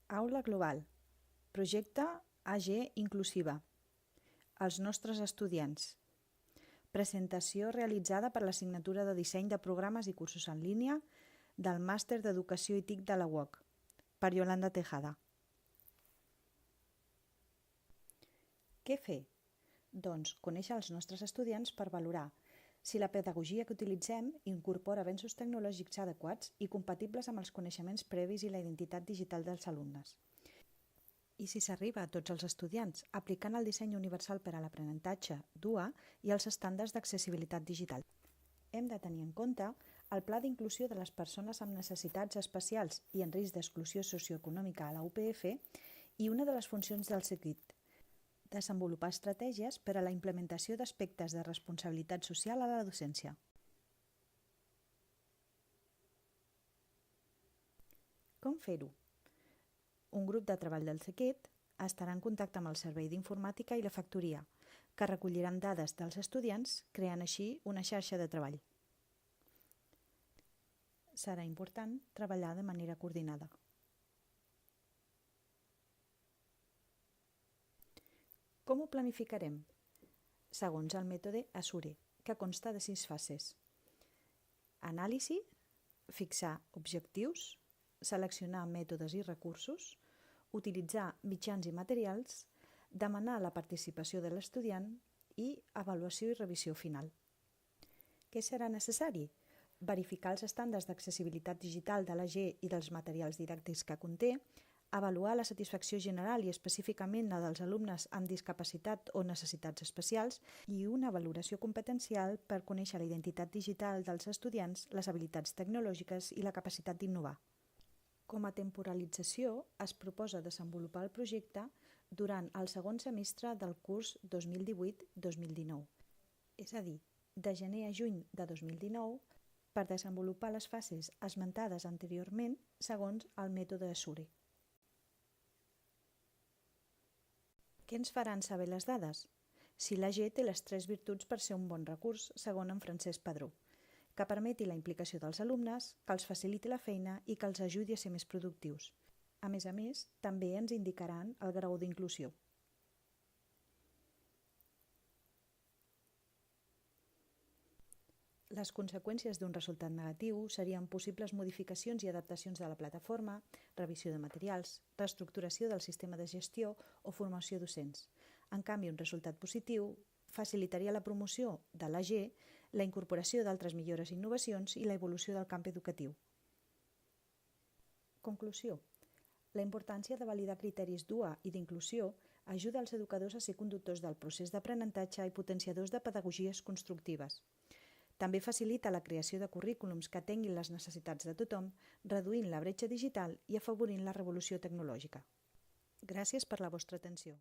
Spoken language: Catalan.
Aula Global. Projecte AG Inclusiva. Els nostres estudiants. Presentació realitzada per l'assignatura de disseny de programes i cursos en línia del Màster d'Educació i TIC de la UOC, per Yolanda Tejada. Què fer? Doncs conèixer els nostres estudiants per valorar si la pedagogia que utilitzem incorpora avenços tecnològics adequats i compatibles amb els coneixements previs i la identitat digital dels alumnes. I si s'arriba a tots els estudiants aplicant el disseny universal per a l'aprenentatge DUA i els estàndards d'accessibilitat digital. Hem de tenir en compte el Pla d'Inclusió de les Persones amb Necessitats Especials i en risc d'exclusió socioeconòmica a la UPF i una de les funcions del CEQIT, desenvolupar estratègies per a la implementació d'aspectes de responsabilitat social a la docència. Com fer-ho? Un grup de treball del CEQIT estarà en contacte amb el Servei d'Informàtica i la Factoria, que recolliran dades dels estudiants, creant així una xarxa de treball. Serà important treballar de manera coordinada. Com ho planificarem? Segons el mètode ASURE, que consta de 6 fases. Anàlisi, fixar objectius, seleccionar mètodes i recursos, utilitzar mitjans i materials, demanar la participació de l'estudiant i avaluació i revisió final. Què serà necessari? Verificar els estàndards d'accessibilitat digital de l'AG i dels materials didàctics que conté, avaluar la satisfacció general i específicament la dels alumnes amb discapacitat o necessitats especials i una valoració competencial per conèixer la identitat digital dels estudiants, les habilitats tecnològiques i la capacitat d'innovar. Com a temporalització, es proposa desenvolupar el projecte durant el segon semestre del curs 2018-2019, és a dir, de gener a juny de 2019, per desenvolupar les fases esmentades anteriorment segons el mètode ASURE. Què ens faran saber les dades? Si l'AG té les 3 virtuts per ser un bon recurs, segons en Francesc Padró, que permeti la implicació dels alumnes, que els faciliti la feina i que els ajudi a ser més productius. A més, també ens indicaran el grau d'inclusió. Les conseqüències d'un resultat negatiu serien possibles modificacions i adaptacions de la plataforma, revisió de materials, reestructuració del sistema de gestió o formació docents. En canvi, un resultat positiu facilitaria la promoció de l'AG, la incorporació d'altres millores i innovacions i la evolució del camp educatiu. Conclusió. La importància de validar criteris DUA i d'inclusió ajuda els educadors a ser conductors del procés d'aprenentatge i potenciadors de pedagogies constructives. També facilita la creació de currículums que atenguin les necessitats de tothom, reduint la bretxa digital i afavorint la revolució tecnològica. Gràcies per la vostra atenció.